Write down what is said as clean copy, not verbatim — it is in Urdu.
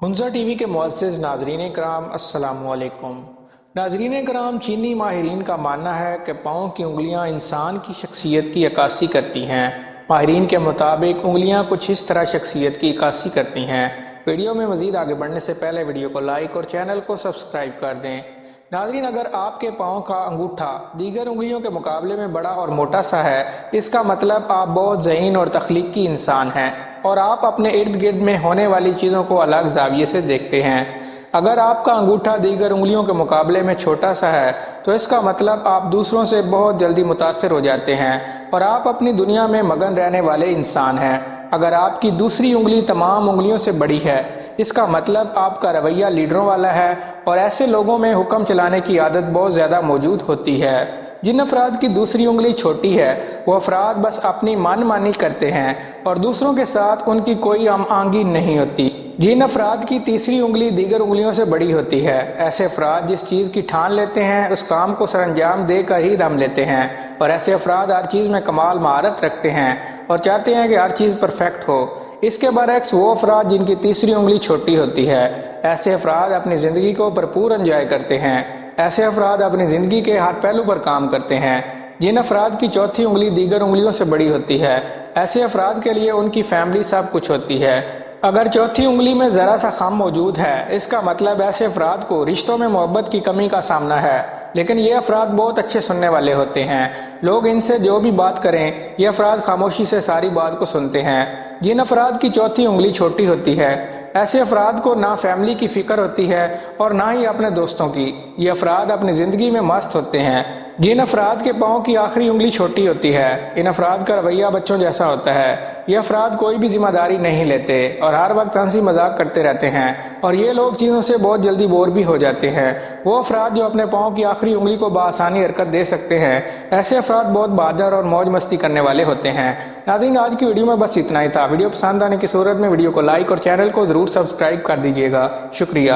ہنزا ٹی وی کے معزز ناظرین کرام السلام علیکم۔ ناظرین کرام، چینی ماہرین کا ماننا ہے کہ پاؤں کی انگلیاں انسان کی شخصیت کی عکاسی کرتی ہیں۔ ماہرین کے مطابق انگلیاں کچھ اس طرح شخصیت کی عکاسی کرتی ہیں۔ ویڈیو میں مزید آگے بڑھنے سے پہلے ویڈیو کو لائک اور چینل کو سبسکرائب کر دیں۔ ناظرین، اگر آپ کے پاؤں کا انگوٹھا دیگر انگلیوں کے مقابلے میں بڑا اور موٹا سا ہے، اس کا مطلب آپ بہت ذہین اور تخلیقی انسان ہیں اور آپ اپنے ارد گرد میں ہونے والی چیزوں کو الگ زاویے سے دیکھتے ہیں۔ اگر آپ کا انگوٹھا دیگر انگلیوں کے مقابلے میں چھوٹا سا ہے تو اس کا مطلب آپ دوسروں سے بہت جلدی متاثر ہو جاتے ہیں اور آپ اپنی دنیا میں مگن رہنے والے انسان ہیں۔ اگر آپ کی دوسری انگلی تمام انگلیوں سے بڑی ہے، اس کا مطلب آپ کا رویہ لیڈروں والا ہے اور ایسے لوگوں میں حکم چلانے کی عادت بہت زیادہ موجود ہوتی ہے۔ جن افراد کی دوسری انگلی چھوٹی ہے، وہ افراد بس اپنی من مانی کرتے ہیں اور دوسروں کے ساتھ ان کی کوئی ہم آہنگی نہیں ہوتی۔ جن افراد کی تیسری انگلی دیگر انگلیوں سے بڑی ہوتی ہے، ایسے افراد جس چیز کی ٹھان لیتے ہیں اس کام کو سر انجام دے کر ہی دم لیتے ہیں اور ایسے افراد ہر چیز میں کمال مہارت رکھتے ہیں اور چاہتے ہیں کہ ہر چیز پرفیکٹ ہو۔ اس کے برعکس وہ افراد جن کی تیسری انگلی چھوٹی ہوتی ہے، ایسے افراد اپنی زندگی کو بھرپور انجوائے کرتے ہیں۔ ایسے افراد اپنی زندگی کے ہر پہلو پر کام کرتے ہیں۔ جن افراد کی چوتھی انگلی دیگر انگلیوں سے بڑی ہوتی ہے، ایسے افراد کے لیے ان کی فیملی سب کچھ ہوتی ہے۔ اگر چوتھی انگلی میں ذرا سا خم موجود ہے، اس کا مطلب ایسے افراد کو رشتوں میں محبت کی کمی کا سامنا ہے، لیکن یہ افراد بہت اچھے سننے والے ہوتے ہیں۔ لوگ ان سے جو بھی بات کریں، یہ افراد خاموشی سے ساری بات کو سنتے ہیں۔ جن افراد کی چوتھی انگلی چھوٹی ہوتی ہے، ایسے افراد کو نہ فیملی کی فکر ہوتی ہے اور نہ ہی اپنے دوستوں کی۔ یہ افراد اپنی زندگی میں مست ہوتے ہیں۔ جن افراد کے پاؤں کی آخری انگلی چھوٹی ہوتی ہے، ان افراد کا رویہ بچوں جیسا ہوتا ہے۔ یہ افراد کوئی بھی ذمہ داری نہیں لیتے اور ہر وقت ہنسی مذاق کرتے رہتے ہیں اور یہ لوگ چیزوں سے بہت جلدی بور بھی ہو جاتے ہیں۔ وہ افراد جو اپنے پاؤں کی آخری انگلی کو بآسانی حرکت دے سکتے ہیں، ایسے افراد بہت بہادر اور موج مستی کرنے والے ہوتے ہیں۔ ناظرین، آج کی ویڈیو میں بس اتنا ہی تھا۔ ویڈیو پسند آنے کی صورت میں ویڈیو کو لائک اور چینل کو ضرور سبسکرائب کر دیجیے گا۔ شکریہ۔